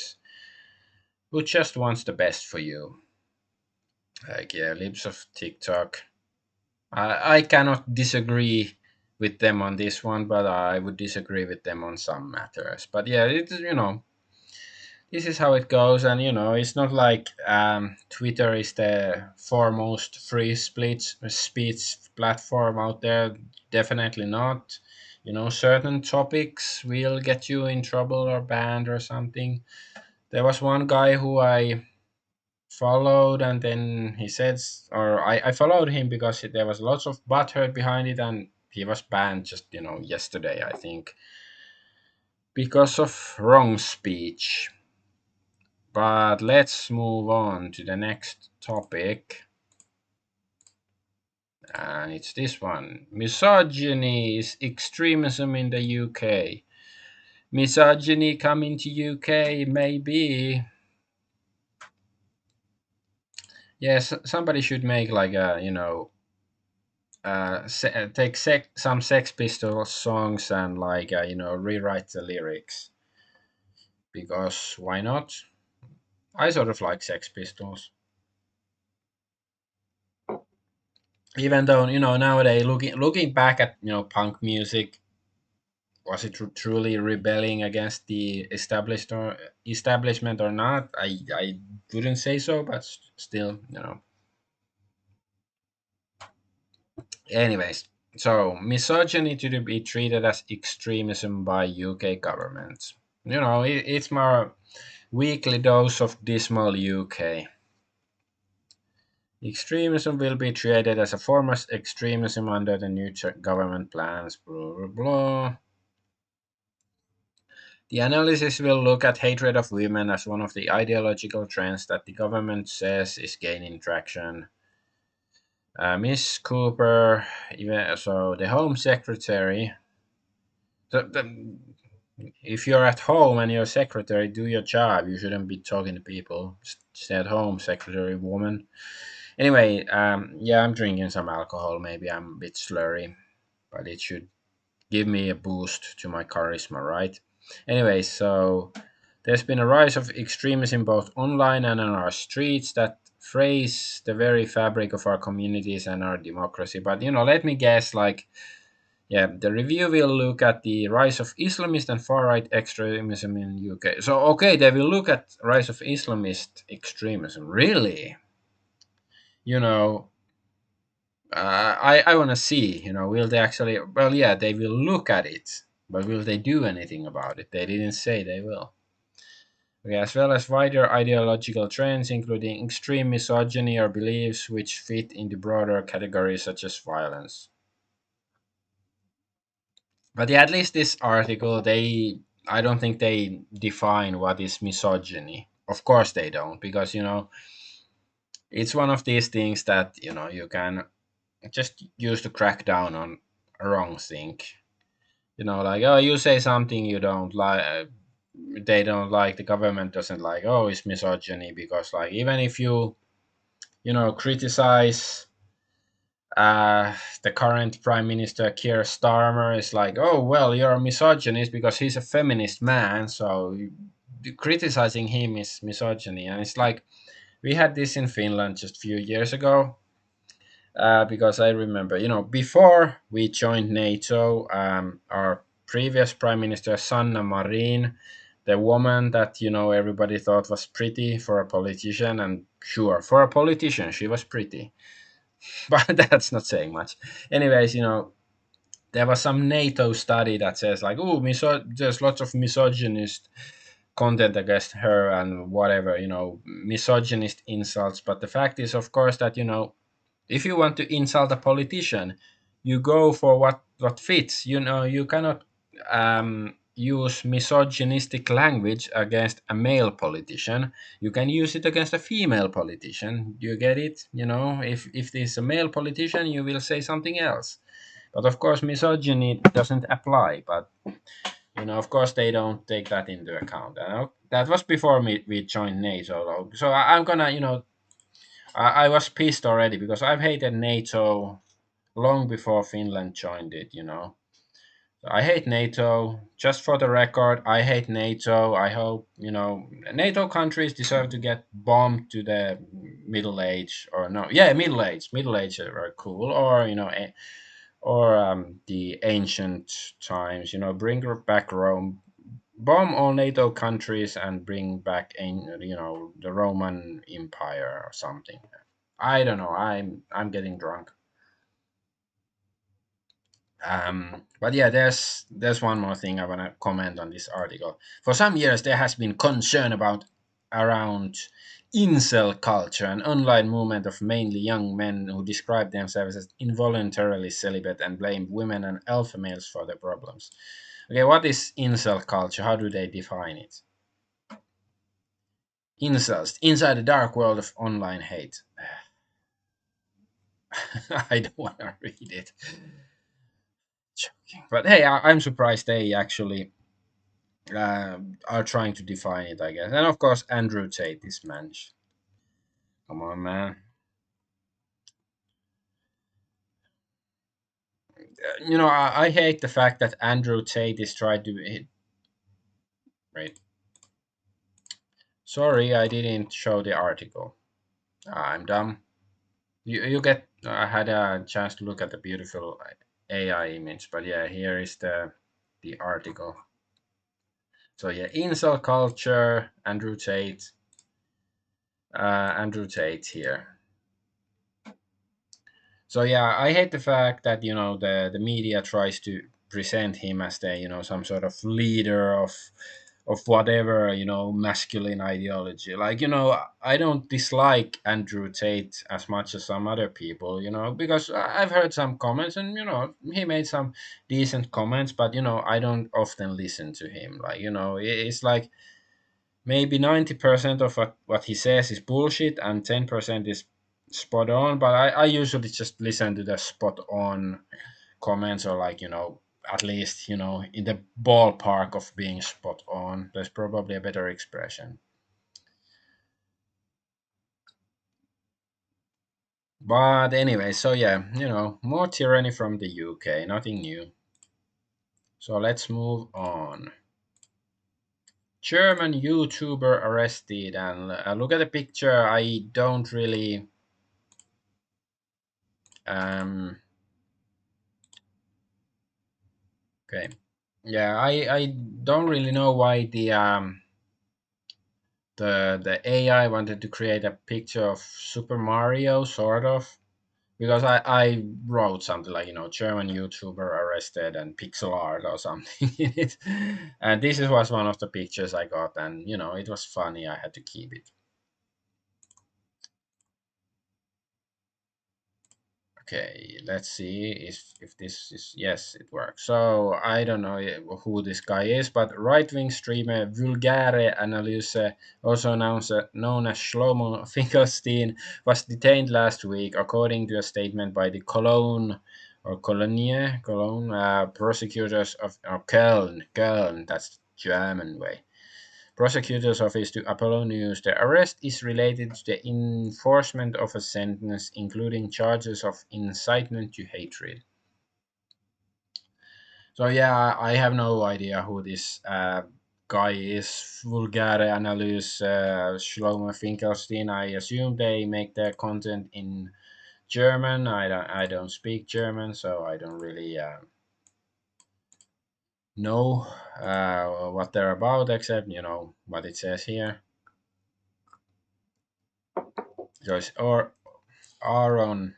just wants the best for you. Like, yeah, libs of TikTok. I cannot disagree with them on this one, but I would disagree with them on some matters. But yeah, it's this is how it goes, and it's not like Twitter is the foremost free speech platform out there. Definitely not. Certain topics will get you in trouble or banned or something. There was one guy who I followed, and then he says, or I followed him because there was lots of butthurt behind it, and he was banned just yesterday, I think, because of wrong speech. But let's move on to the next topic. And it's this one. Misogyny is extremism in the UK. Misogyny coming to UK, maybe. Yes, somebody should make like a, take some Sex Pistols songs and like, rewrite the lyrics. Because why not? I sort of like Sex Pistols. Even though, nowadays looking back at, punk music, was it truly rebelling against the establishment or not? I wouldn't say so, but still, Anyways, so misogyny to be treated as extremism by UK government. It's more weekly dose of dismal UK. Extremism will be treated as a form of extremism under the new government plans. Blah blah blah. The analysis will look at hatred of women as one of the ideological trends that the government says is gaining traction. Miss Cooper, even so, the Home Secretary. If you're at home and you're a secretary, do your job. You shouldn't be talking to people. Stay at home, secretary woman. Anyway, yeah, I'm drinking some alcohol. Maybe I'm a bit slurry, but it should give me a boost to my charisma, right? Anyway, so there's been a rise of extremism both online and on our streets that phrase the very fabric of our communities and our democracy. But let me guess, like, yeah, the review will look at the rise of Islamist and far-right extremism in UK. So, okay, they will look at rise of Islamist extremism. Really? You know, I want to see. Will they actually? Well, yeah, they will look at it, but will they do anything about it? They didn't say they will. Okay, as well as wider ideological trends, including extreme misogyny or beliefs which fit into broader categories such as violence. But yeah, at least this article, I don't think they define what is misogyny. Of course they don't, because it's one of these things that you can just use to crack down on a wrong thing. Like, oh, you say something you don't like, they don't like, the government doesn't like. Oh, it's misogyny because, like, even if you criticize the current prime minister Keir Starmer, is like, oh well, you're a misogynist because he's a feminist man, so criticizing him is misogyny, and it's like we had this in Finland just a few years ago. Because I remember, before we joined NATO, our previous Prime Minister Sanna Marin, the woman that everybody thought was pretty for a politician, and sure, for a politician she was pretty, but that's not saying much. Anyways, there was some NATO study that says like, oh, there's lots of misogynist content against her and whatever, misogynist insults. But the fact is, of course, that if you want to insult a politician, you go for what fits. You cannot use misogynistic language against a male politician. You can use it against a female politician. Do you get it? If there's a male politician, you will say something else. But of course, misogyny doesn't apply. But of course, they don't take that into account. That was before we joined NATO. So I'm gonna, I was pissed already because I've hated NATO long before Finland joined it. I hate NATO. Just for the record, I hate NATO. I hope NATO countries deserve to get bombed to the middle age or no, yeah, middle age. Middle age are cool, or or the ancient times. Bring back Rome, bomb all NATO countries, and bring back the Roman Empire or something. I don't know. I'm getting drunk. But yeah, there's one more thing I want to comment on this article. For some years, there has been concern about around incel culture, an online movement of mainly young men who describe themselves as involuntarily celibate and blame women and alpha males for their problems. Okay, what is incel culture? How do they define it? Incels inside the dark world of online hate. I don't want to read it. Joking. But hey, I'm surprised they actually are trying to define it, I guess. And of course, Andrew Tate is managed. Come on, man. I hate the fact that Andrew Tate is trying to. Wait. Sorry, I didn't show the article. I'm dumb. You get. I had a chance to look at the beautiful AI image, but yeah, here is the article. So yeah, incel culture, Andrew Tate. Andrew Tate here. So yeah, I hate the fact that the media tries to present him as the some sort of leader of whatever masculine ideology. Like I don't dislike Andrew Tate as much as some other people. Because I've heard some comments and he made some decent comments, but I don't often listen to him. Like it's like maybe 90% of what he says is bullshit and 10% is spot on, but I usually just listen to the spot on comments, or like at least in the ballpark of being spot on. There's probably a better expression. But anyway, so yeah, more tyranny from the UK, nothing new. So let's move on. German YouTuber arrested, and look at the picture. I don't really um okay. Yeah, I don't really know why the AI wanted to create a picture of Super Mario, sort of, because I wrote something like German YouTuber arrested and pixel art or something in it, and this was one of the pictures I got, and it was funny. I had to keep it. Okay, let's see if this is, yes, it works. So I don't know who this guy is, but right-wing streamer Vulgare Analyse, also known as Shlomo Finkelstein, was detained last week, according to a statement by the Cologne prosecutors of Köln. That's German way. Prosecutor's office to Apollo News. The arrest is related to the enforcement of a sentence, including charges of incitement to hatred. So yeah, I have no idea who this guy is Vulgare Analyse, Shlomo Finkelstein. I assume they make their content in German. I don't speak German, so I don't really know what they're about, except what it says here. So it's Aaron.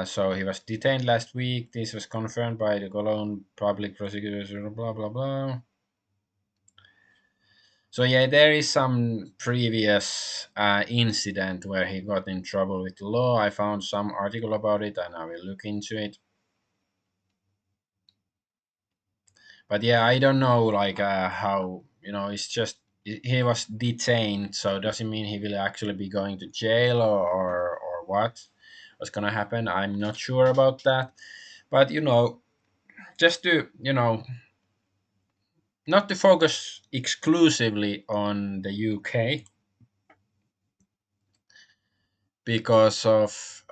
So he was detained last week. This was confirmed by the Cologne public prosecutors. Blah blah blah. So yeah, there is some previous incident where he got in trouble with the law. I found some article about it, and I will look into it. But yeah, I don't know like how it's just he was detained. So does it mean he will actually be going to jail or what? What's gonna happen? I'm not sure about that. But just to not to focus exclusively on the UK because of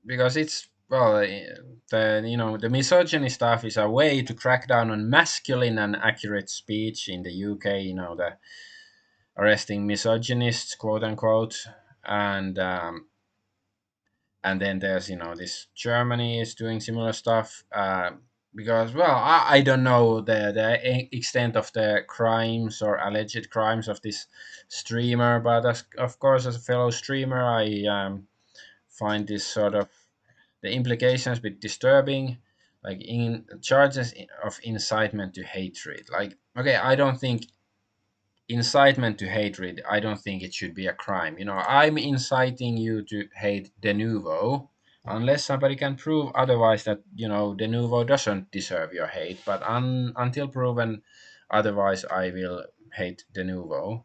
because it's well the misogyny stuff is a way to crack down on masculine and accurate speech in the UK. The arresting misogynists, quote unquote, and and then there's this Germany is doing similar stuff. Because well, I don't know the extent of the crimes or alleged crimes of this streamer, but of course, as a fellow streamer, I find this sort of the implications a bit disturbing, like in charges of incitement to hatred. Like, okay, I don't think incitement to hatred, I don't think it should be a crime. I'm inciting you to hate Denuvo, unless somebody can prove otherwise that Denuvo doesn't deserve your hate. But until proven otherwise, I will hate Denuvo.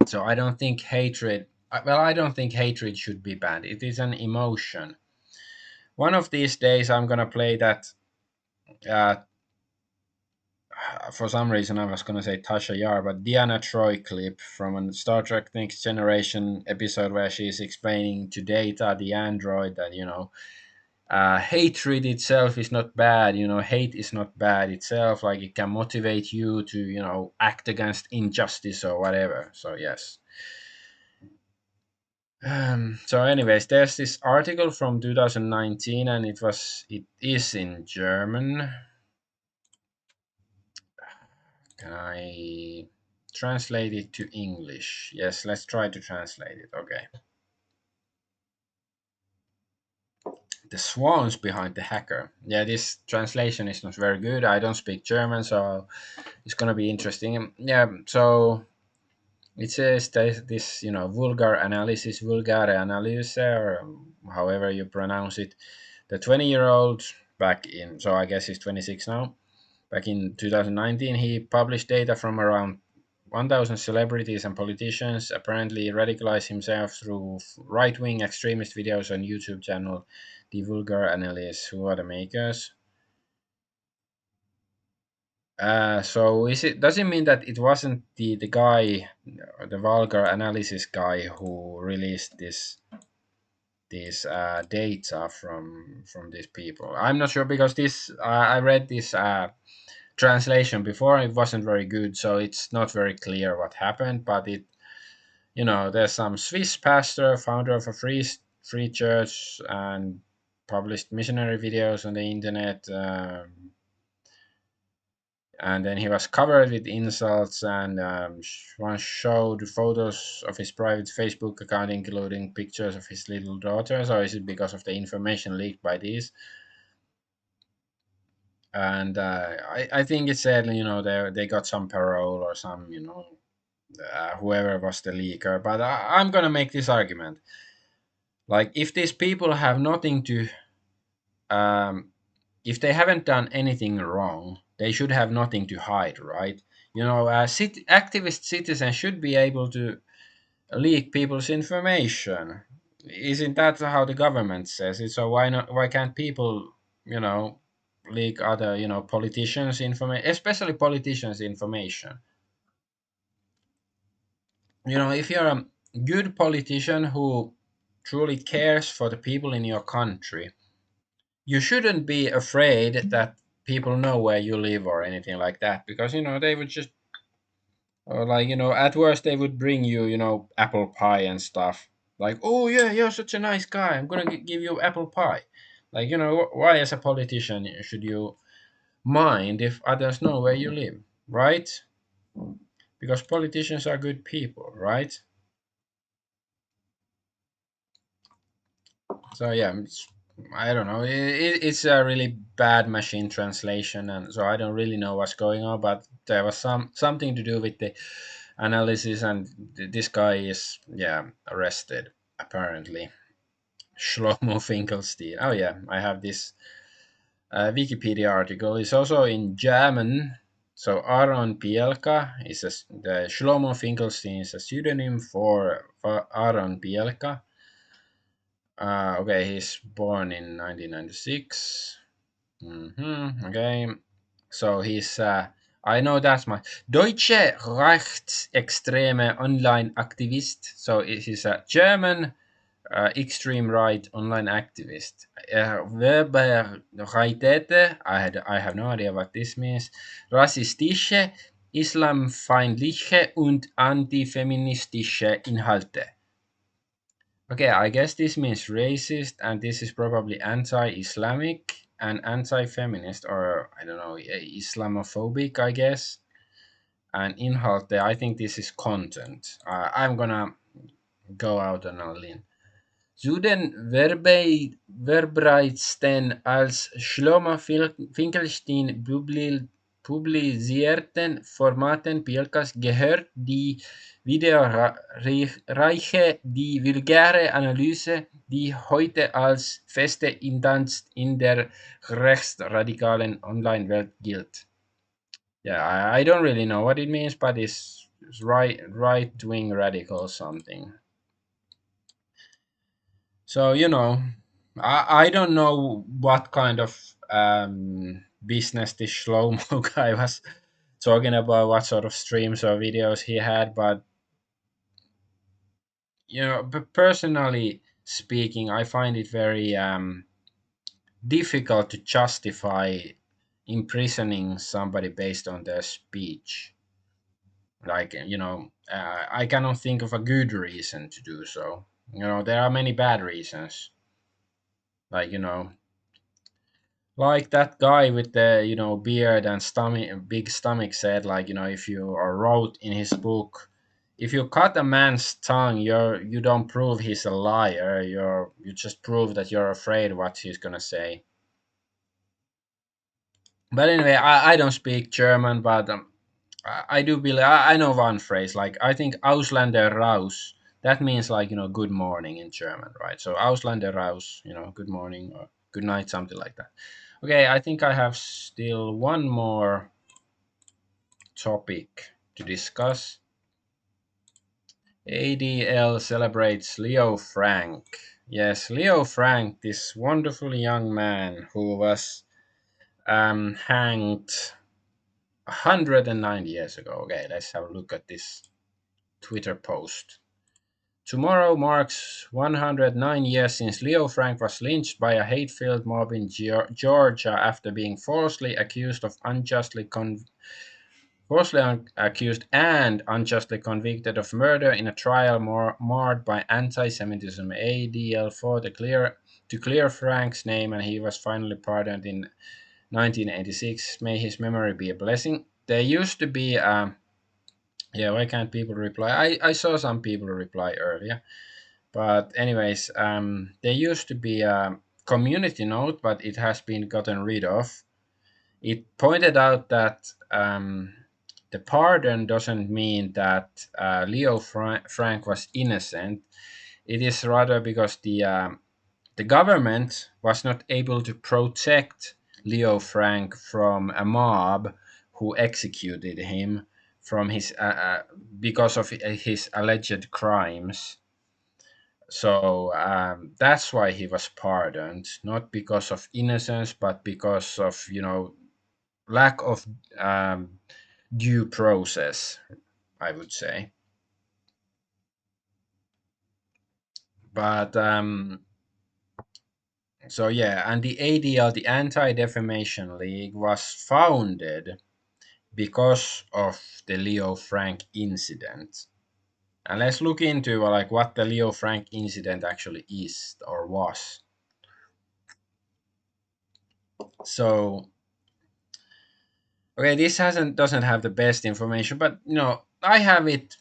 So I don't think hatred. Well, I don't think hatred should be banned. It is an emotion. One of these days, I'm gonna play that. Uh, for some reason, I was gonna say Tasha Yar, but Diana Troy clip from a Star Trek Next Generation episode where she's explaining to Data, the android, that hatred itself is not bad. Hate is not bad itself. Like it can motivate you to act against injustice or whatever. So yes. So anyways, there's this article from 2019, and it is in German. Can I translate it to English? Yes, let's try to translate it. Okay. The swans behind the hacker. Yeah, this translation is not very good. I don't speak German, so it's gonna be interesting. Yeah, so it says this, vulgar analysis, vulgare analysis, or however you pronounce it. The 20-year-old back in, so I guess he's 26 now. Back in 2019, he published data from around 1,000 celebrities and politicians, apparently radicalized himself through right-wing extremist videos on YouTube channel The Vulgar Analyst, who are the makers. So does it mean that it wasn't the guy, the vulgar analysis guy, who released this data from these people? I'm not sure because this I read this translation before. It wasn't very good, so it's not very clear what happened. But there's some Swiss pastor, founder of a free church, and published missionary videos on the internet. And then he was covered with insults, and once showed photos of his private Facebook account, including pictures of his little daughter. So is it because of the information leaked by these? And I think it said they got some parole or some whoever was the leaker. But I'm gonna make this argument: like if these people have nothing to um, if they haven't done anything wrong, they should have nothing to hide, right? Activist citizens should be able to leak people's information. Isn't that how the government says it? So why not? Why can't people, you know, leak other, politicians' information, especially politicians' information? If you're a good politician who truly cares for the people in your country, you shouldn't be afraid that people know where you live or anything like that, because they would just, or like, at worst they would bring you, apple pie and stuff. Like, oh yeah, you're such a nice guy, I'm gonna give you apple pie. Like, why as a politician should you mind if others know where you live, right? Because politicians are good people, right? So yeah, I don't know. It's a really bad machine translation, and so I don't really know what's going on. But there was something to do with the analysis, and this guy is, yeah, arrested apparently. Shlomo Finkelstein. Oh yeah, I have this Wikipedia article. It's also in German. So Aaron Pielka is the Shlomo Finkelstein is a pseudonym for Aaron Pielka. Okay, he's born in 1996. Okay, so he's I know that's my Deutsche Rechtsextreme Online Aktivist. So he's a German extreme right online activist. Verbreitete, I have no idea what this means. Rassistische, islamfeindliche und antifeministische Inhalte. Okay, I guess this means racist, and this is probably anti-Islamic and anti-feminist, or I don't know, Islamophobic, I guess. And inhalte, I think this is content. I'm gonna go out on a limb. Zuden Verbreitsten als Shlomo Finkelstein publizierten Formaten Pielkas gehört die videoreiche, die vulgäre Analyse, die heute als feste Instanz in der rechtsradikalen Online-Welt gilt. Yeah, I don't really know what it means, but it's right-wing radical something. So, I don't know what kind of business this Shlomo guy was talking about, what sort of streams or videos he had, but personally speaking, I find it very difficult to justify imprisoning somebody based on their speech. Like, I cannot think of a good reason to do so. There are many bad reasons. Like, like that guy with the beard and big stomach said, like, if you wrote in his book, if you cut a man's tongue, you don't prove he's a liar, you just prove that you're afraid what he's gonna say. But anyway, I don't speak German, but I do believe I know one phrase, like, I think Ausländer raus, that means, like, good morning in German, right? So Ausländer raus, good morning or good night, something like that. Okay, I think I have still one more topic to discuss. ADL celebrates Leo Frank. Yes, Leo Frank, this wonderful young man who was hanged 109 years ago. Okay, let's have a look at this Twitter post. Tomorrow marks 109 years since Leo Frank was lynched by a hate-filled mob in Georgia after being falsely accused and unjustly convicted of murder in a trial marred by anti-Semitism. ADL fought to clear Frank's name, and he was finally pardoned in 1986. May his memory be a blessing. There used to be, yeah, why can't people reply? I saw some people reply earlier. But anyways, there used to be a community note, but it has been gotten rid of. It pointed out that the pardon doesn't mean that Leo Frank was innocent. It is rather because the government was not able to protect Leo Frank from a mob who executed him from his because of his alleged crimes. So that's why he was pardoned, not because of innocence, but because of lack of um, due process, I would say. But so yeah, and the ADL, the Anti Defamation League, was founded because of the Leo Frank incident. And let's look into like what the Leo Frank incident actually is or was. So okay, this hasn't doesn't have the best information, but I have it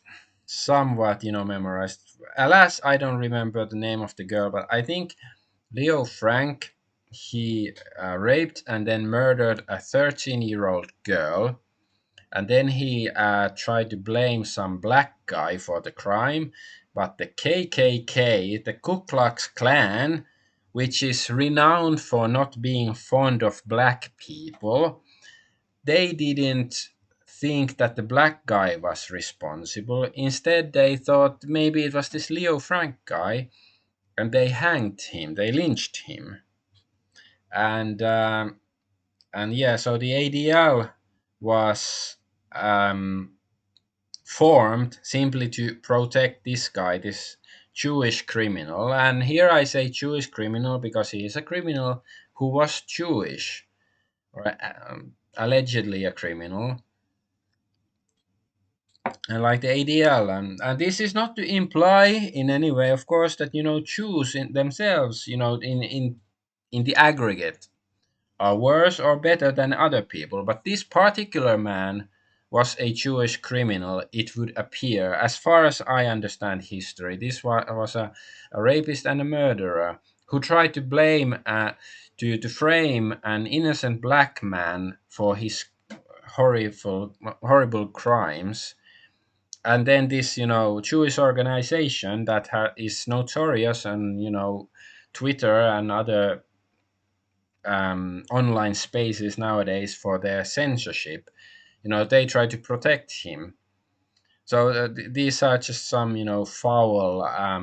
somewhat memorized. Alas, I don't remember the name of the girl, but I think Leo Frank, he raped and then murdered a 13-year-old girl, and then he tried to blame some black guy for the crime, but the KKK, the Ku Klux Klan, which is renowned for not being fond of black people, they didn't think that the black guy was responsible. Instead, they thought maybe it was this Leo Frank guy, and they hanged him. They lynched him, and yeah. So the ADL was um, formed simply to protect this guy, this Jewish criminal. And here I say Jewish criminal because he is a criminal who was Jewish, or allegedly a criminal. And like the ADL, and this is not to imply in any way, of course, that Jews in themselves, in the aggregate, are worse or better than other people. But this particular man was a Jewish criminal, it would appear, as far as I understand history. This was a rapist and a murderer who tried to blame, to frame an innocent black man for his horrible crimes. And then this Jewish organization that is notorious on Twitter and other online spaces nowadays for their censorship, they try to protect him. So these are just some foul uh,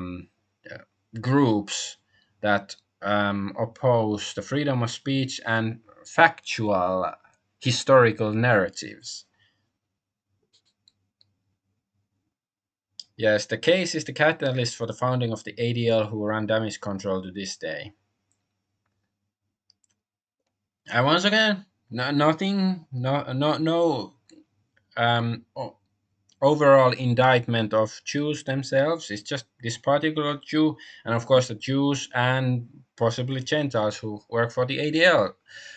groups that oppose the freedom of speech and factual historical narratives. Yes, the case is the catalyst for the founding of the ADL, who run damage control to this day. And once again, nothing, no um, overall indictment of Jews themselves. It's just this particular Jew, and of course the Jews and possibly Gentiles who work for the ADL.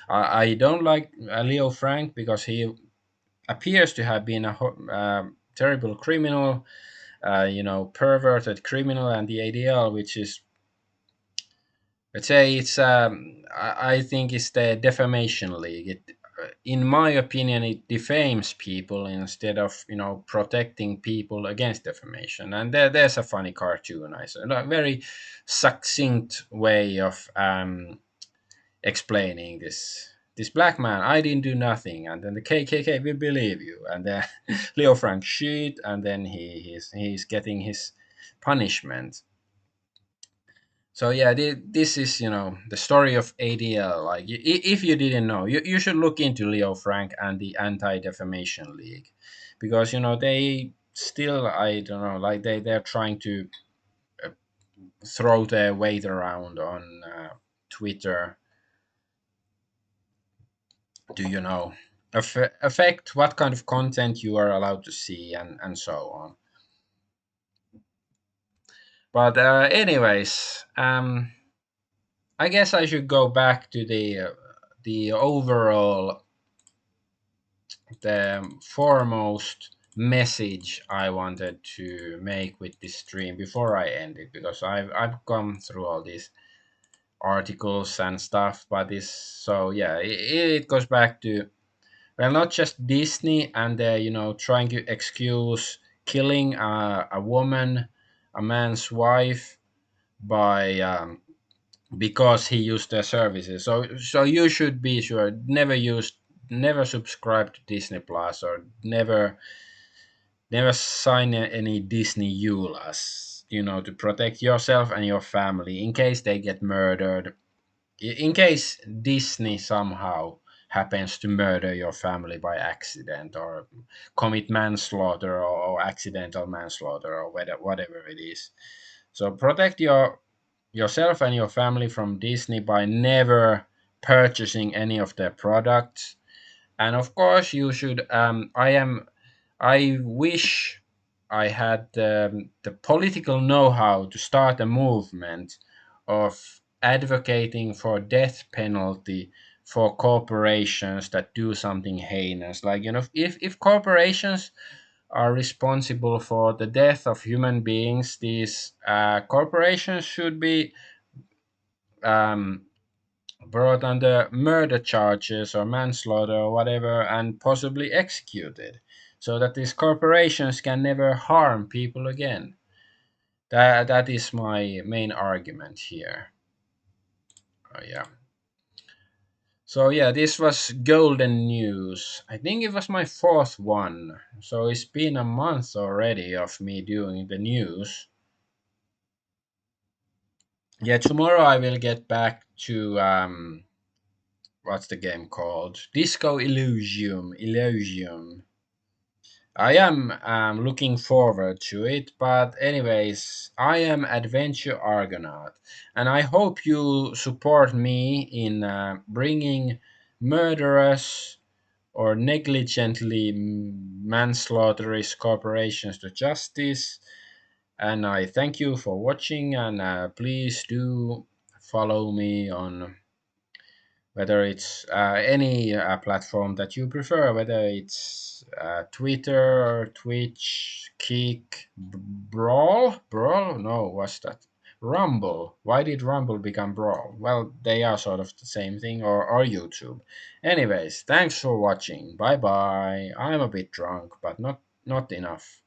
I don't like Leo Frank because he appears to have been a terrible criminal, perverted criminal, and the ADL, which is, let's say, it's I think it's the defamation league. In my opinion, it defames people instead of protecting people against defamation. And there's a funny cartoon, I said, a very succinct way of explaining this black man. I didn't do nothing, and then the KKK will believe you, and then Leo Frank shit, and then he's getting his punishment. So yeah, this is the story of ADL. Like if you didn't know, you should look into Leo Frank and the Anti Defamation League, because they still, I don't know, like they're trying to uh, throw their weight around on Twitter to affect what kind of content you are allowed to see, and so on. But anyways, I guess I should go back to the overall, the foremost message I wanted to make with this stream before I end it, because I've gone through all these articles and stuff, but this, so yeah, it goes back to, well, not just Disney and they're trying to excuse killing a woman, a man's wife, by because he used their services. So you should be sure, never subscribe to Disney Plus, or never sign any Disney EULAs, to protect yourself and your family in case they get murdered, in case Disney somehow happens to murder your family by accident, or commit manslaughter, or accidental manslaughter, or whatever it is. So protect your yourself and your family from Disney by never purchasing any of their products. And of course, you should. I wish I had the political know-how to start a movement of advocating for death penalty for corporations that do something heinous. Like, if corporations are responsible for the death of human beings, these corporations should be um, brought under murder charges or manslaughter or whatever and possibly executed, so that these corporations can never harm people again. That is my main argument here. Yeah. So yeah, this was golden news. I think it was my fourth one. So it's been a month already of me doing the news. Yeah, tomorrow I will get back to what's the game called? Disco Illusion. I am looking forward to it, but anyways, I am Adventure Argonaut, and I hope you support me in bringing murderous or negligently manslaughterous corporations to justice. And I thank you for watching, and please do follow me on whether it's any platform that you prefer, whether it's Twitter or Twitch, Kick, Brawl. No, what's that? Rumble. Why did Rumble become Brawl? Well, they are sort of the same thing, or YouTube. Anyways, thanks for watching. Bye bye. I'm a bit drunk, but not enough.